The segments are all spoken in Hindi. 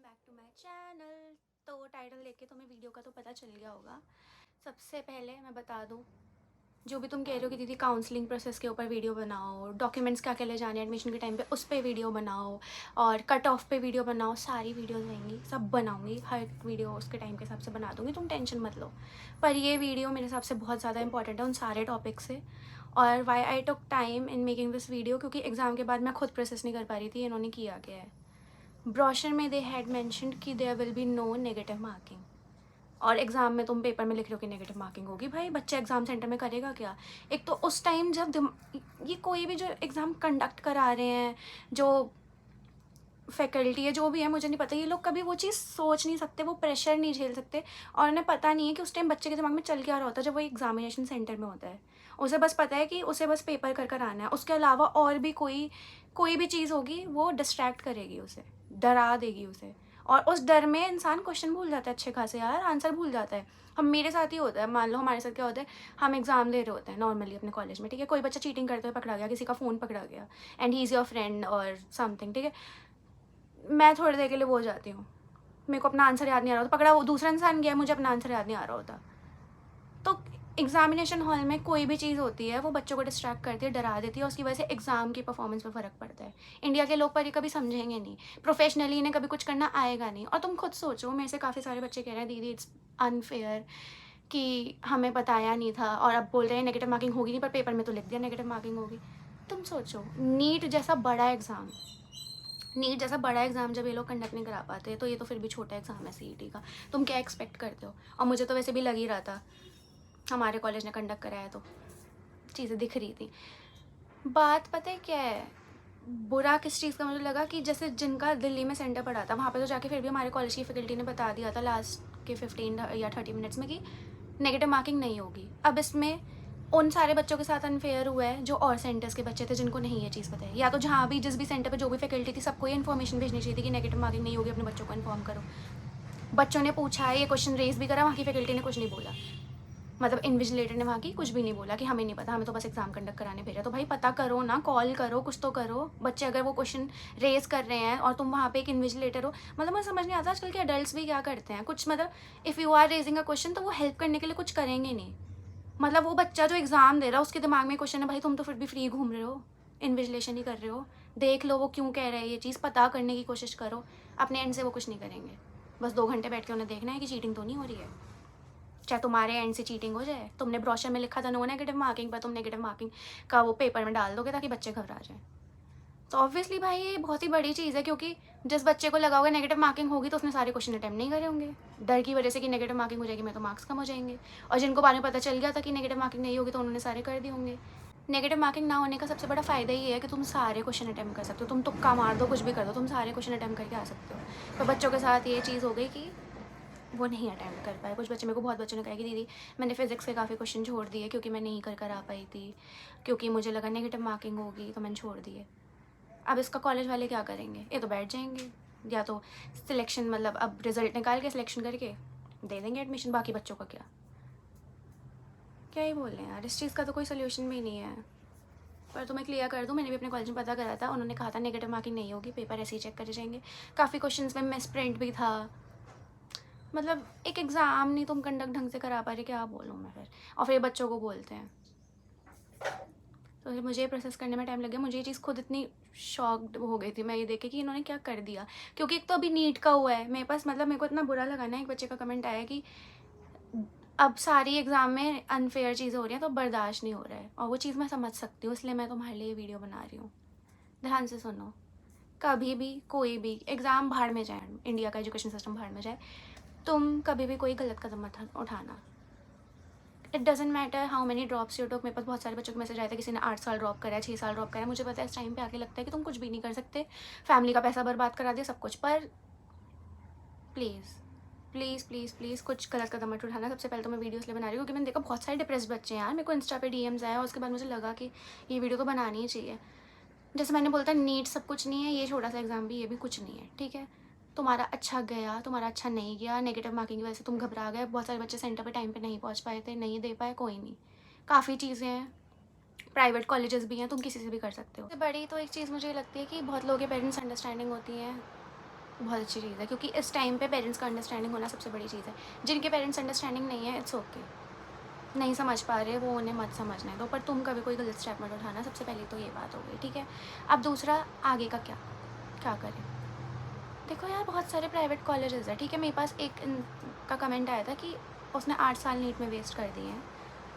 Back to my channel. तो टाइटल देख के तुम्हें वीडियो का तो पता चल गया होगा। सबसे पहले मैं बता दूं, जो भी तुम कह रहे हो कि दीदी काउंसलिंग प्रोसेस के ऊपर वीडियो बनाओ, डॉक्यूमेंट्स क्या क्या ले जाने एडमिशन के टाइम पे उस पर वीडियो बनाओ, और कट ऑफ पे वीडियो बनाओ, सारी वीडियोस आएंगी, सब बनाऊंगी, हर एक वीडियो उसके टाइम के हिसाब से बना दूंगी, तुम टेंशन मत लो। पर ये वीडियो मेरे हिसाब से बहुत ज़्यादा इंपॉर्टेंट है उन सारे टॉपिक से। और why I took time in making this video, क्योंकि एग्ज़ाम के बाद मैं खुद प्रोसेस नहीं कर पा रही थी, इन्होंने किया क्या है। ब्रोशर में दे हैड मैंशनड कि there will be no negative marking, और एग्ज़ाम में तुम पेपर में लिख रहे हो कि नेगेटिव मार्किंग होगी। भाई बच्चा एग्ज़ाम सेंटर में करेगा क्या? एक तो उस टाइम जब ये कोई भी जो एग्ज़ाम कंडक्ट करा रहे हैं, जो फैकल्टी है, जो भी है, मुझे नहीं पता, ये लोग कभी वो चीज़ सोच नहीं सकते, वो प्रेशर नहीं झेल सकते, और उन्हें पता नहीं है कि उस टाइम बच्चे के दिमाग में चल क्या रहा होता है जब वो एग्जामिनेशन सेंटर में होता है। उसे बस पता है कि उसे बस पेपर कर कर आना है, उसके अलावा और भी कोई भी चीज़ होगी वो डिस्ट्रैक्ट करेगी उसे, डरा देगी उसे, और उस डर में इंसान क्वेश्चन भूल जाता है, अच्छे खासे यार आंसर भूल जाता है। हम मेरे साथ ही होता है, मान लो हमारे साथ क्या होता है, हम एग्जाम दे रहे होते हैं नॉर्मली अपने कॉलेज में, ठीक है, कोई बच्चा चीटिंग करते हुए पकड़ा गया, किसी का फ़ोन पकड़ा गया, and he is your friend और समथिंग, ठीक है, मैं थोड़ी देर के लिए वो हो जाती हूँ, मेरे को अपना आंसर याद नहीं आ रहा होता, पकड़ा वो दूसरा इंसान गया, मुझे अपना आंसर याद नहीं आ रहा होता। तो एग्जामिनेशन हॉल में कोई भी चीज़ होती है वो बच्चों को डिस्ट्रैक्ट करती है, डरा देती है, उसकी वजह से एग्जाम की परफॉर्मेंस पर फ़र्क पड़ता है। इंडिया के लोग पर ये कभी समझेंगे नहीं, प्रोफेशनली इन्हें कभी कुछ करना आएगा नहीं। और तुम खुद सोचो, मेरे से काफ़ी सारे बच्चे कह रहे हैं दीदी इट्स अनफेयर कि हमें बताया नहीं था, और अब बोल रहे हैं नेगेटिव मार्किंग होगी नहीं, पर पेपर में तो लिख दिया नेगेटिव मार्किंग होगी। तुम सोचो, नीट जैसा बड़ा एग्ज़ाम जब ये लोग कंडक्ट नहीं करा पाते, तो ये तो फिर भी छोटा एग्ज़ाम है सीईटी का, तुम क्या एक्सपेक्ट करते हो। और मुझे तो वैसे भी लग ही रहा था, हमारे कॉलेज ने कंडक्ट कराया तो चीज़ें दिख रही थी। बात पता है क्या है, बुरा किस चीज़ का मुझे लगा कि जैसे जिनका दिल्ली में सेंटर पड़ा था, वहाँ पे तो जाके फिर भी हमारे कॉलेज की फैकल्टी ने बता दिया था लास्ट के 15 या 30 मिनट्स में कि नेगेटिव मार्किंग नहीं होगी। अब इसमें उन सारे बच्चों के साथ अनफेयर हुआ है जो और सेंटर्स के बच्चे थे जिनको नहीं ये चीज़ पता है, या तो जहाँ भी जिस भी सेंटर पे जो भी फैकल्टी थी सबको ये इन्फॉर्मेशन भेजनी चाहिए थी कि नेगेटिव मार्किंग नहीं होगी, अपने बच्चों को इन्फॉर्म करो। बच्चों ने पूछा है, ये क्वेश्चन रेज भी करा, वहाँ की फैकल्टी ने कुछ नहीं बोला, मतलब इन्विजिलेटर ने वहाँ की कुछ भी नहीं बोला कि हमें नहीं पता, हमें तो बस एग्जाम कंडक्ट कराने भेजा। तो भाई पता करो ना, कॉल करो, कुछ तो करो। बच्चे अगर वो क्वेश्चन रेज कर रहे हैं और तुम वहाँ पे एक इन्विजिलेटर हो, मतलब मुझे समझ नहीं आता आजकल के अडल्ट भी क्या करते हैं कुछ, मतलब if you are raising a question तो वो हेल्प करने के लिए कुछ करेंगे नहीं। मतलब वो बच्चा जो एग्ज़ाम दे रहा है उसके दिमाग में क्वेश्चन है, भाई तुम तो फिर भी फ्री घूम रहे हो, इन्विजिलेशन ही कर रहे हो, देख लो वो क्यों कह रहे हैं, ये चीज़ पता करने की कोशिश करो। अपने एंड से वो कुछ नहीं करेंगे, बस 2 घंटे बैठ के उन्हें देखना है कि चीटिंग तो नहीं हो रही है। चाहे तुम्हारे एंड से चीटिंग हो जाए, तुमने ब्रोशर में लिखा था नो नेगेटिव मार्किंग, पर तुम नेगेटिव मार्किंग का वो पेपर में डाल दोगे ताकि बच्चे घबरा जाएं। तो ऑब्वियसली भाई ये बहुत ही बड़ी चीज़ है, क्योंकि जिस बच्चे को लगा होगा नेगेटिव मार्किंग होगी तो उसने सारे क्वेश्चन अटैम्प्ट नहीं करे होंगे, डर की वजह से कि नेगेटिव मार्किंग हो जाएगी मैं तो मार्क्स कम हो जाएंगे। और जिनको बाद में पता चल गया था कि नेगेटिव मार्किंग नहीं होगी तो उन्होंने सारे कर दिए होंगे। नेगेटिव मार्किंग ना होने का सबसे बड़ा फ़ायदा ये है कि तुम सारे क्वेश्चन अटैम्प्ट कर सकते हो, तुम तुक्का मार दो, कुछ भी कर दो, तुम सारे क्वेश्चन अटैम्प्ट करके आ सकते हो। पर बच्चों के साथ ये चीज़ हो गई कि वो नहीं अटैम्प्ट कर पाए। कुछ बच्चे, मेरे को बहुत बच्चों ने कहा कि दीदी मैंने फ़िज़िक्स के काफ़ी क्वेश्चन छोड़ दिए क्योंकि मैं नहीं कर कर आ पाई थी, क्योंकि मुझे लगा नेगेटिव मार्किंग होगी तो मैंने छोड़ दिए। अब इसका कॉलेज वाले क्या करेंगे, ये तो बैठ जाएंगे, या तो सिलेक्शन, मतलब अब रिजल्ट निकाल के सिलेक्शन करके दे देंगे एडमिशन, बाकी बच्चों का क्या, क्या ही बोल रहे हैं यार, इस चीज़ का तो कोई सोल्यूशन भी नहीं है। पर तो मैं क्लियर कर दूँ, मैंने भी अपने कॉलेज में पता करा था, उन्होंने कहा था नेगेटिव मार्किंग नहीं होगी, पेपर ऐसे ही चेक करे जाएंगे। काफ़ी क्वेश्चन में मिस प्रिंट भी था, मतलब एक एग्ज़ाम नहीं तुम कंडक्ट ढंग से करा पा रहे, क्या बोलूँ मैं फिर। और फिर बच्चों को बोलते हैं, तो फिर मुझे प्रोसेस करने में टाइम लग गया। मुझे ये चीज़ खुद इतनी शॉक्ड हो गई थी मैं ये देख के कि इन्होंने क्या कर दिया, क्योंकि एक तो अभी नीट का हुआ है मेरे पास, मतलब मेरे को इतना बुरा लगा ना, एक बच्चे का कमेंट आया कि अब सारी एग्ज़ाम में अनफेयर चीज़ें हो रही हैं तो बर्दाश्त नहीं हो रहा है, और वो चीज़ मैं समझ सकती हूँ, इसलिए मैं तुम्हारे लिए वीडियो बना रही हूँ। ध्यान से सुनो, कभी भी कोई भी एग्ज़ाम भाड़ में जाए, इंडिया का एजुकेशन सिस्टम भाड़ में जाए, तुम कभी भी कोई गलत कदम मत उठाना। It doesn't matter how many drops you took. मेरे पास बहुत सारे बच्चों के मैसेज आए थे, किसी ने 8 साल ड्रॉप करा है, 6 साल ड्रॉप करा है। मुझे पता है इस टाइम पे आके लगता है कि तुम कुछ भी नहीं कर सकते, फैमिली का पैसा बर्बाद करा दिया, सब कुछ, पर प्लीज़ प्लीज़ प्लीज़ प्लीज़ कुछ गलत कदम मत उठाना। सबसे पहले तो मैं वीडियो इसलिए बना रही हूँ क्योंकि मैंने देखा बहुत सारे डिप्रेस बच्चे हैं यार, मेरे को इंस्टा पे डीएम्स आया और उसके बाद मुझे लगा कि ये वीडियो तो बनानी ही चाहिए। जैसे मैंने बोलता नीट सब कुछ नहीं है, ये छोटा सा एग्ज़ाम भी ये भी कुछ नहीं है, ठीक है। तुम्हारा अच्छा गया, तुम्हारा अच्छा नहीं गया, नेगेटिव मार्किंग की वजह से तुम घबरा गए, बहुत सारे बच्चे सेंटर पे टाइम पे नहीं पहुंच पाए थे, नहीं दे पाए, कोई नहीं। काफ़ी चीज़ें हैं, प्राइवेट कॉलेजेस भी हैं, तुम किसी से भी कर सकते हो। सबसे बड़ी तो एक चीज़ मुझे लगती है कि बहुत लोगों के पेरेंट्स अंडरस्टैंडिंग होती हैं, बहुत अच्छी चीज़ है, क्योंकि इस टाइम पे पेरेंट्स का अंडरस्टैंडिंग होना सबसे बड़ी चीज़ है। जिनके पेरेंट्स अंडरस्टैंडिंग नहीं है, इट्स ओके, नहीं समझ पा रहे वो उन्हें मत समझने दो, पर तुम कभी कोई गलत स्टेप मत उठाना। सबसे पहले तो ये बात हो गई, ठीक है। अब दूसरा, आगे का क्या क्या करें। देखो यार, बहुत सारे प्राइवेट कॉलेजेस है, ठीक है। मेरे पास एक का कमेंट आया था कि उसने 8 साल नीट में वेस्ट कर दिए हैं।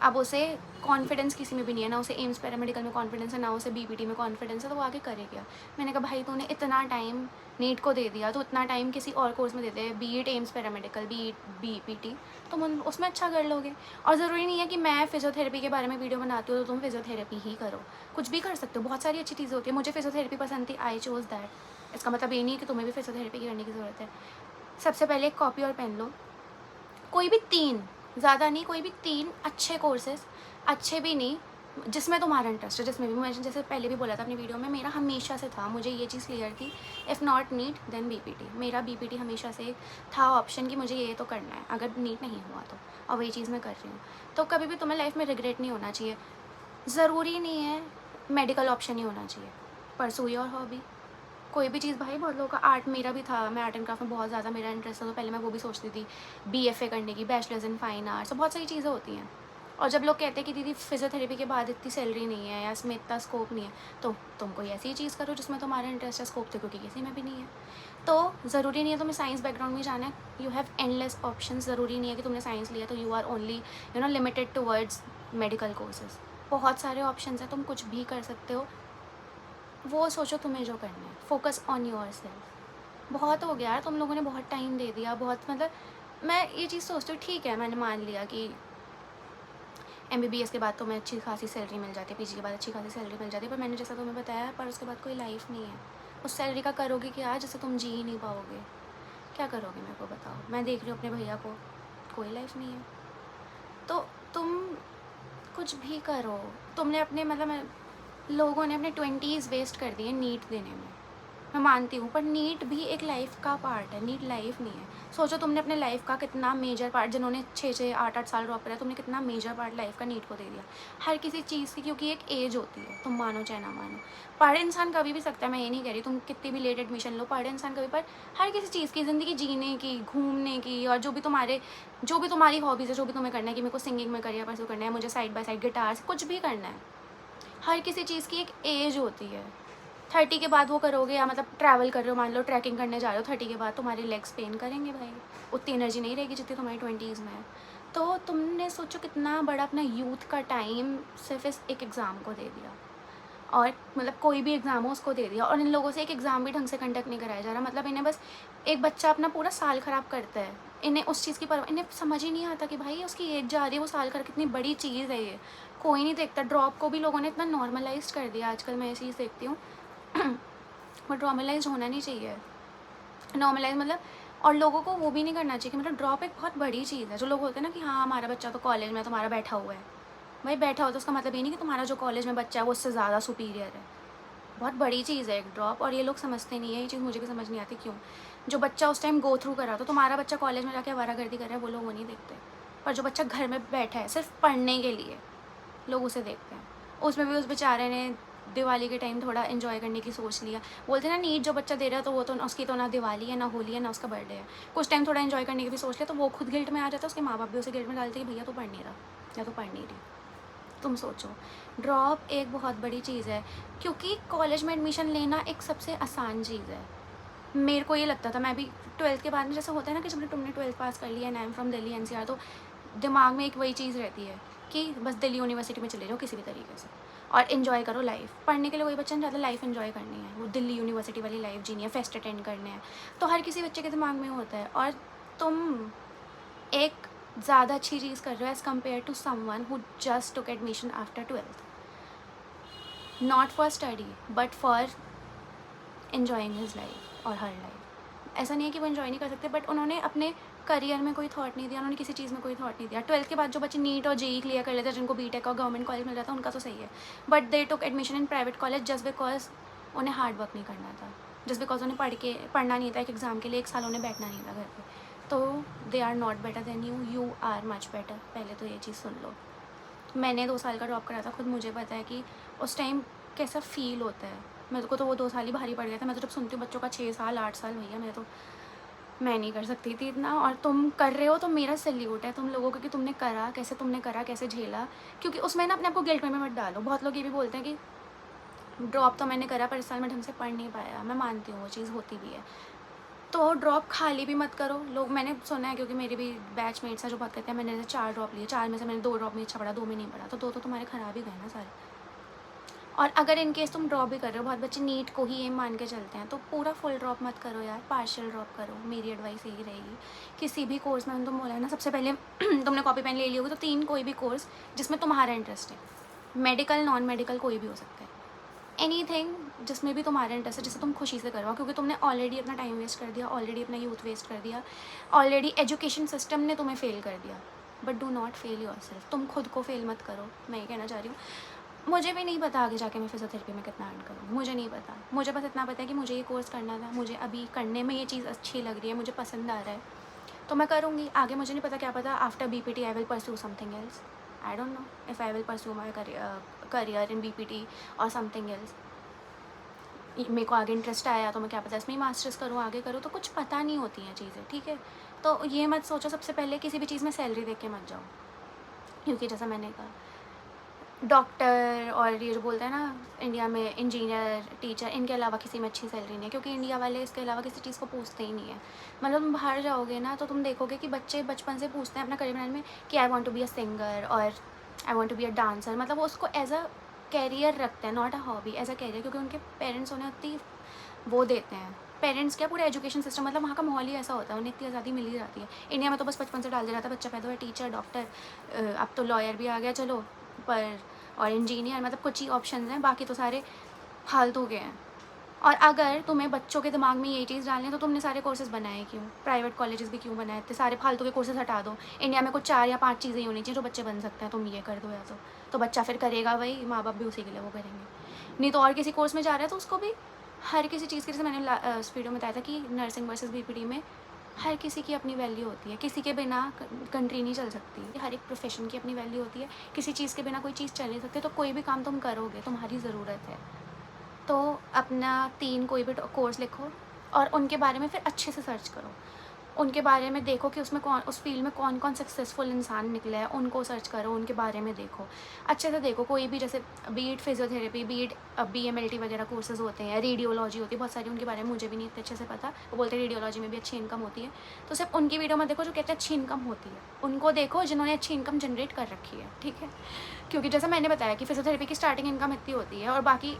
अब उसे कॉन्फिडेंस किसी में भी नहीं है, ना उसे एम्स पैरामेडिकल में कॉन्फिडेंस है, ना उसे बीपीटी में कॉन्फिडेंस है, तो वो आगे करे क्या। मैंने कहा भाई तूने इतना टाइम नीट को दे दिया, तो इतना टाइम किसी और कोर्स में दे दे, बीइट एम्स पैरामेडिकल, बीइट बीपीटी, तुम उसमें अच्छा कर लोगे। और ज़रूरी नहीं है कि मैं फिजियोथेरेपी के बारे में वीडियो बनाती हूँ तो तुम फिजियोथेरेपी ही करो, कुछ भी कर सकते हो, बहुत सारी अच्छी चीज़ें होती है। मुझे फिजियोथेरेपी पसंद थी, आई चोज़ दैट। इसका मतलब ये नहीं है कि तुम्हें भी फिजियोथेरेपी करने की ज़रूरत है। सबसे पहले एक कॉपी और पेन लो, कोई भी 3, ज़्यादा नहीं, कोई भी 3 अच्छे कोर्सेज़, अच्छे भी नहीं, जिसमें तुम्हारा इंटरेस्ट है, जिसमें भी। मैं जैसे पहले भी बोला था अपनी वीडियो में, मेरा हमेशा से था, मुझे ये चीज़ क्लियर थी, if not NEET then BPT. मेरा बीपीटी हमेशा से था ऑप्शन कि मुझे ये तो करना है, अगर नीट नहीं हुआ तो, और वही चीज़ मैं कर रही हूँ। तो कभी भी तुम्हें लाइफ में रिग्रेट नहीं होना चाहिए। ज़रूरी नहीं है मेडिकल ऑप्शन ही होना चाहिए, परसू योर हॉबी, कोई भी चीज़। भाई बहुत लोगों का आर्ट, मेरा भी था, मैं आर्ट एंड क्राफ्ट में बहुत ज़्यादा मेरा इंटरेस्ट था, तो पहले मैं वो भी सोचती थी बीएफए करने की, बैचलर्स इन फाइन आर्ट्स, तो बहुत सारी चीज़ें होती हैं। और जब लोग कहते हैं कि दीदी फिजियोथेरेपी के बाद इतनी सैलरी नहीं है या इसमें इतना स्कोप नहीं है, तो तुम कोई ऐसी चीज़ करो जिसमें तुम्हारा इंटरेस्ट है, स्कोप तो क्योंकि किसी में भी नहीं है। तो ज़रूरी नहीं है तुम्हें साइंस बैकग्राउंड में जाना है, यू हैव एंडलेस ऑप्शन। ज़रूरी नहीं है कि तुमने साइंस लिया तो you are only limited towards medical courses. बहुत सारे ऑप्शन हैं, तुम कुछ भी कर सकते हो। वो सोचो तुम्हें जो करना है, फोकस ऑन योर सेल्फ। बहुत हो गया यार, तुम लोगों ने बहुत टाइम दे दिया, बहुत, मतलब मैं ये चीज़ सोचती हूँ, ठीक है मैंने मान लिया कि एमबीबीएस के बाद तुम्हें अच्छी खासी सैलरी मिल जाती है, पीजी के बाद अच्छी खासी सैलरी मिल जाती है, पर मैंने जैसा तुम्हें बताया, पर उसके बाद कोई लाइफ नहीं है। उस सैलरी का करोगे क्या, जिससे तुम जी ही नहीं पाओगे। क्या करोगे मेरे को बताओ। मैं देख रही हूँ अपने भैया को, कोई लाइफ नहीं है। तो तुम कुछ भी करो। तुमने अपने लोगों ने अपने 20s वेस्ट कर दिए नीट देने में, मैं मानती हूँ, पर नीट भी एक लाइफ का पार्ट है, नीट लाइफ नहीं है। सोचो तुमने अपने लाइफ का कितना मेजर पार्ट, जिन्होंने 6-6, 8-8 साल ड्रॉप करा, तुमने कितना मेजर पार्ट लाइफ का नीट को दे दिया। हर किसी चीज़ की, क्योंकि एक एज होती है, तुम मानो चाहे ना मानो। पढ़े इंसान कभी भी सकता है, मैं ये नहीं कह रही तुम कितनी भी लेट एडमिशन लो, पढ़े इंसान कभी, पर हर किसी चीज़ की, ज़िंदगी जीने की, घूमने की, और जो भी तुम्हारी हॉबीज़ है, जो भी तुम्हें करना है, कि मेरे को सिंगिंग में करियर परस्यू करना है, मुझे साइड बाय साइड गिटार से कुछ भी करना है, हर किसी चीज़ की एक एज होती है। 30 के बाद वो करोगे, या ट्रैवल कर रहे हो, मान लो ट्रैकिंग करने जा रहे हो, 30 के बाद तुम्हारे लेग्स पेन करेंगे भाई, उतनी एनर्जी नहीं रहेगी जितनी तुम्हारी 20s में है। तो तुमने सोचो कितना बड़ा अपना यूथ का टाइम सिर्फ इस एक एग्ज़ाम को दे दिया, और कोई भी एग्ज़ाम हो उसको दे दिया, और इन लोगों से एक एग्ज़ाम भी ढंग से कंडक्ट नहीं कराया जा रहा। इन्हें बस, एक बच्चा अपना पूरा साल ख़राब करता है, इन्हें उस चीज़ की परवाह, इन्हें समझ ही नहीं आता कि भाई उसकी एज जा रही है, वो साल कर, कितनी बड़ी चीज़ है ये, कोई नहीं देखता। ड्रॉप को भी लोगों ने इतना नॉर्मलाइज कर दिया आजकल, मैं ये चीज़ देखती हूँ। बट नॉर्मलाइज होना नहीं चाहिए, नॉर्मलाइज और लोगों को वो भी नहीं करना चाहिए कि ड्रॉप एक बहुत बड़ी चीज़ है। जो लोग होते हैं ना कि हाँ हमारा बच्चा तो कॉलेज में, तुम्हारा बैठा हुआ है, भाई बैठा हो तो उसका मतलब ये नहीं कि तुम्हारा जो कॉलेज में बच्चा है वो उससे ज़्यादा सुपीरियर है। बहुत बड़ी चीज़ है एक ड्रॉप, और ये लोग समझते नहीं है, ये चीज़ मुझे भी समझ नहीं आती क्यों। जो बच्चा उस टाइम गो थ्रू कर रहा, तो तुम्हारा बच्चा कॉलेज में जाके आवारागर्दी कर रहा है, वो लोग वो नहीं देखते, पर जो बच्चा घर में बैठा है सिर्फ पढ़ने के लिए, लोग उसे देखते हैं। उसमें भी उस बेचारे ने दिवाली के टाइम थोड़ा इन्जॉय करने की सोच लिया। बोलते हैं ना, नीट जो बच्चा दे रहा है तो वो तो उसकी तो ना दिवाली है, ना होली है, ना उसका बर्थडे है, कुछ टाइम थोड़ा इन्जॉय करने की भी सोच लिया, तो वो खुद गिल्ट में आ जाता है, उसके माँ बाप भी उसे गिल्ट में डालते हैं कि भैया तो पढ़ नहीं रहा या तो पढ़ नहीं रही। तुम सोचो, ड्रॉप एक बहुत बड़ी चीज़ है, क्योंकि कॉलेज में एडमिशन लेना एक सबसे आसान चीज़ है। मेरे को ये लगता था, मैं भी 12th के बाद में जैसे होता है ना कि जब तुमने 12th पास कर लिया, and I am from Delhi NCR, तो दिमाग में एक वही चीज़ रहती है कि बस दिल्ली यूनिवर्सिटी में चले जाओ किसी भी तरीके से, और इन्जॉय करो लाइफ। पढ़ने के लिए कोई बच्चा नहीं चाहता लाइफ इन्जॉय करनी है, वो दिल्ली यूनिवर्सिटी वाली लाइफ जीनी है, फेस्ट अटेंड करने हैं, तो हर किसी बच्चे के दिमाग में होता है। और तुम एक ज़्यादा अच्छी चीज़ कर रहे हो as compare to someone who just took admission after 12th, not for study but for enjoying his life और हर लाइफ। ऐसा नहीं है कि वो इन्जॉय नहीं कर सकते, बट उन्होंने अपने करियर में कोई थॉट नहीं दिया, उन्होंने किसी चीज़ में कोई थॉट नहीं दिया। 12th के बाद जो बच्चे नीट और जेई क्लियर कर लेते हैं, जिनको बीटेक और गवर्नमेंट कॉलेज मिल जाता है, उनका तो सही है, but they took admission in private college just because उन्हें हार्ड वर्क नहीं करना था, जस्ट बिकॉज उन्हें पढ़ना नहीं था एक एग्ज़ाम के लिए, एक साल उन्हें बैठना नहीं था घर पर। तो they are not better than you, you are much better. पहले तो ये चीज़ सुन लो। मैंने 2 साल का ड्रॉप करा था, खुद मुझे पता है कि उस टाइम कैसा फ़ील होता है। मेरे को तो वो 2 साल ही भारी पड़ गया था। मैं तो जब सुनती हूँ बच्चों का 6 साल 8 साल, भैया मैं नहीं कर सकती थी इतना। और तुम कर रहे हो तो मेरा सैल्यूट है तुम लोगों को कि तुमने करा, कैसे तुमने करा, कैसे झेला। क्योंकि उसमें ना अपने आप को गिल्ट में मत डालो। बहुत लोग ये भी बोलते हैं कि ड्रॉप तो मैंने करा पर इस साल मैं ढंग से पढ़ नहीं पाया। मैं मानती हूँ वो चीज़ होती भी है, तो ड्रॉप खाली भी मत करो। लोग, मैंने सुना है क्योंकि मेरे भी बैचमेट्स हैं जो बात करते हैं, मैंने 4 ड्रॉप लिए, 4 में से मैंने 2 ड्रॉप में अच्छा पढ़ा, 2 में नहीं पढ़ा, तो 2 तो तुम्हारे ख़राब ही गए ना सारे। और अगर इन केस तुम ड्रॉप भी कर रहे हो, बहुत बच्चे नीट को ही एम मान के चलते हैं, तो पूरा फुल ड्रॉप मत करो यार, पार्शियल ड्रॉप करो। मेरी एडवाइस यही रहेगी। किसी भी कोर्स में तुम बोला है ना, सबसे पहले तुमने कॉपी पेन ले ली होगी, तो 3 कोई भी कोर्स जिसमें तुम्हारा इंटरेस्ट है, मेडिकल नॉन मेडिकल कोई भी हो सकता है, एनीथिंग जिसमें भी तुम्हारा इंटरेस्ट है, जिसे तुम खुशी से करवाओ। क्योंकि तुमने ऑलरेडी अपना टाइम वेस्ट कर दिया, ऑलरेडी अपना यूथ वेस्ट कर दिया, ऑलरेडी एजुकेशन सिस्टम ने तुम्हें फेल कर दिया। But do not fail your self. तुम खुद को फेल मत करो, मैं ये कहना चाह रही हूँ। मुझे भी नहीं पता आगे जाके मैं फिजियोथेरेपी में कितना अर्न करूँ, मुझे नहीं पता। मुझे बस इतना पता है कि मुझे ये कोर्स करना था, मुझे अभी करने में ये चीज़ अच्छी लग रही है, मुझे पसंद आ रहा है, तो मैं करूँगी। आगे मुझे नहीं पता, क्या पता after BPT I will pursue something else. I don't know if I will pursue my career in BPT और समथिंग एल्स। मेरे को आगे इंटरेस्ट आया तो मैं क्या पता इसमें ही मास्टर्स करूँ, आगे करूँ, तो कुछ पता नहीं होती हैं चीज़ें, ठीक है। तो ये मत सोचो सबसे पहले किसी भी चीज़ में सैलरी देख के मत जाओ। क्योंकि जैसा मैंने कहा, डॉक्टर और ये जो बोलते हैं ना इंडिया में, इंजीनियर, टीचर, इनके अलावा किसी में अच्छी सैलरी नहीं है। क्योंकि इंडिया वाले इसके अलावा किसी चीज़ को पूछते ही नहीं है। मतलब तुम बाहर जाओगे ना तो तुम देखोगे कि बच्चे बचपन से पूछते हैं अपना करियर बनाने में कि I want to be a singer और I want to be a dancer. मतलब वो उसको एज अ कैरियर रखते हैं, not a hobby, as a career. क्योंकि उनके पेरेंट्स उन्हें उतनी वो देते हैं, पेरेंट्स क्या, पूरा एजुकेशन सिस्टम, मतलब वहाँ का माहौल ही ऐसा होता है, उन्हें इतनी आज़ादी मिल ही जाती है। इंडिया में तो बस बचपन से डाल दिया जाता है, बच्चा पैदा हुआ टीचर, डॉक्टर, अब तो लॉयर भी आ गया चलो, पर और इंजीनियर, मतलब कुछ ही ऑप्शन हैं, बाकी तो सारे फालतू के हैं। और अगर तुम्हें बच्चों के दिमाग में यही चीज़ डालनी है तो तुमने सारे कोर्सेज बनाए क्यों? प्राइवेट कॉलेजेस भी क्यों बनाए थे? सारे फालतू के कोर्सेज हटा दो। इंडिया में कुछ 4 या 5 चीज़ें ही होनी चाहिए जो बच्चे बन सकते हैं, तुम ये कर दो या तो बच्चा फिर करेगा वही, माँ बाप भी उसी के लिए वो करेंगे। नहीं तो और किसी कोर्स में जा रहा है तो उसको भी हर किसी चीज़ की, जैसे मैंने इस वीडियो में बताया था कि नर्सिंग वर्सेस BPT में हर किसी की अपनी वैल्यू होती है, किसी के बिना कंट्री नहीं चल सकती। हर एक प्रोफेशन की अपनी वैल्यू होती है, किसी चीज़ के बिना कोई चीज़ चल नहीं सकती। तो कोई भी काम तुम करोगे, तुम्हारी ज़रूरत है, तो अपना 3 कोई भी कोर्स लिखो और उनके बारे में फिर अच्छे से सर्च करो। उनके बारे में देखो कि उसमें कौन, उस फील्ड में कौन कौन सक्सेसफुल इंसान निकले हैं, उनको सर्च करो, उनके बारे में देखो, अच्छे से देखो। कोई भी जैसे बीट फिजियोथेरेपी, बीट BMLT वगैरह कोर्सेज होते हैं, रेडियोलॉजी होती है बहुत सारी, उनके बारे में मुझे भी नहीं इतने अच्छे से पता। वो बोलते हैं रेडियोलॉजी में भी अच्छी इनकम होती है, तो सिर्फ उनकी वीडियो में देखो जो कहते हैं अच्छी इनकम होती है, उनको देखो जिन्होंने अच्छी इनकम जनरेट कर रखी है, ठीक है। क्योंकि जैसा मैंने बताया कि फिजियोथेरेपी की स्टार्टिंग इनकम इतनी होती है और बाकी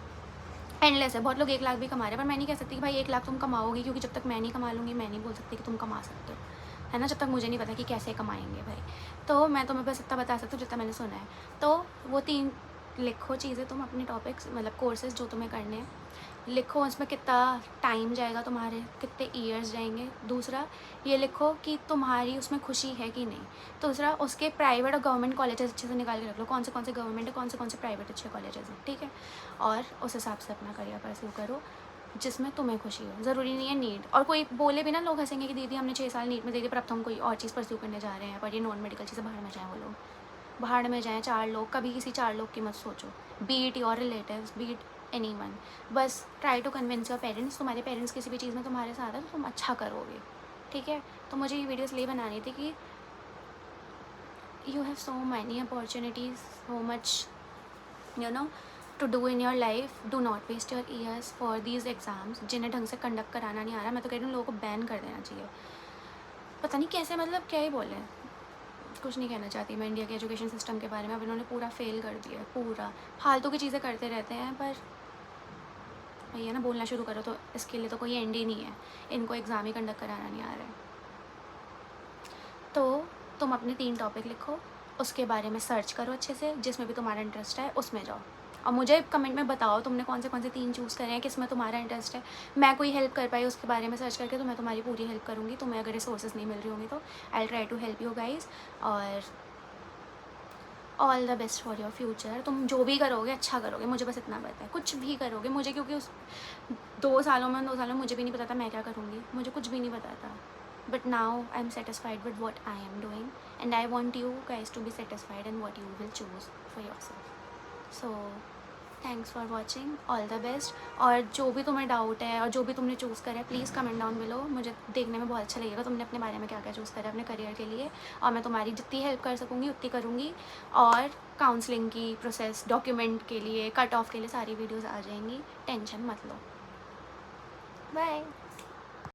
एंडलेस है। बहुत लोग 1 लाख भी कमा रहे हैं, पर मैं नहीं कह सकती कि भाई 1 लाख तुम कमाओगे, क्योंकि जब तक मैं नहीं कमा लूँगी मैं नहीं बोल सकती कि तुम कमा सकते हो, है ना। जब तक मुझे नहीं पता कि कैसे कमाएंगे भाई, तो मैं तुम्हें बस इतना बता सकती हूँ जितना मैंने सुना है। तो वो 3 लिखो चीज़ें तुम अपने टॉपिक्स, मतलब कोर्सेज जो तुम्हें करने हैं, लिखो उसमें कितना टाइम जाएगा तुम्हारे, कितने ईयर्स जाएंगे। दूसरा ये लिखो कि तुम्हारी उसमें खुशी है कि नहीं। दूसरा उसके प्राइवेट और गवर्नमेंट कॉलेजेस अच्छे से निकाल के रख लो, कौन से गवर्नमेंट है, कौन से प्राइवेट अच्छे कॉलेजेस हैं, ठीक है। और उस हिसाब से अपना करियर परस्यू करो जिसमें तुम्हें खुशी हो। ज़रूरी नहीं है नीट। और कोई बोले भी ना, लोग हंसेंगे कि दीदी हमने 6 साल नीट में दे दिए पर अब तो हम कोई और चीज़ परस्यू करने जा रहे हैं, पर ये नॉन मेडिकल चीज़ें बाहर में जाएँ, वो लोग बाहर में जाएँ। 4 लोग, कभी किसी 4 लोग की मत सोचो, beat your relatives, beat anyone. बस try to convince your parents. तुम्हारे पेरेंट्स किसी भी चीज़ में तुम्हारे साथ है तो तुम अच्छा करोगे, ठीक है। तो मुझे ये वीडियोस लिए बनानी थी कि you have so many opportunities, so much to do in your life. Do not waste your years for these exams जिन्हें ढंग से कंडक्ट कराना नहीं आ रहा। मैं तो कह रही हूँ लोगों को बैन कर देना चाहिए। पता नहीं कैसे, मतलब क्या ही बोले, कुछ नहीं कहना चाहती मैं इंडिया के एजुकेशन सिस्टम के बारे में। अब इन्होंने पूरा फेल कर दिया है, पूरा फालतू की चीज़ें करते रहते हैं। पर भैया ना बोलना शुरू करो तो इसके लिए तो कोई एंड ही नहीं है, इनको एग्ज़ाम ही कंडक्ट कराना नहीं आ रहा है। तो तुम अपने 3 टॉपिक लिखो, उसके बारे में सर्च करो अच्छे से, जिसमें भी तुम्हारा इंटरेस्ट है उसमें जाओ। और मुझे कमेंट में बताओ तुमने कौन से 3 चूज़ करे हैं, किस में तुम्हारा इंटरेस्ट है। मैं कोई हेल्प कर पाई उसके बारे में सर्च करके तो मैं तुम्हारी पूरी हेल्प करूँगी। तुम्हें अगर रिसोर्सेज नहीं मिल रही होंगी तो I try to help you guys. और all the best for your future. तुम जो भी करोगे अच्छा करोगे, मुझे बस इतना पता है। कुछ भी करोगे, मुझे क्योंकि उस 2 सालों में मुझे भी नहीं पता था मैं क्या करूँगी, मुझे कुछ भी नहीं पता था। But now I am satisfied with what I am doing and I want you guys to be satisfied in what you will choose for yourself. So thanks for watching, all the best. और जो भी तुम्हें डाउट है और जो भी तुमने चूज़ करा है, प्लीज़ कमेंट डाउन बिलो। मुझे देखने में बहुत अच्छा लगेगा तुमने अपने बारे में क्या क्या चूज़ करा है अपने करियर के लिए, और मैं तुम्हारी जितनी हेल्प कर सकूँगी उतनी करूँगी। और काउंसलिंग की प्रोसेस, डॉक्यूमेंट के लिए, कट ऑफ के लिए सारी वीडियोज़ आ जाएंगी, टेंशन मत लो। बाय।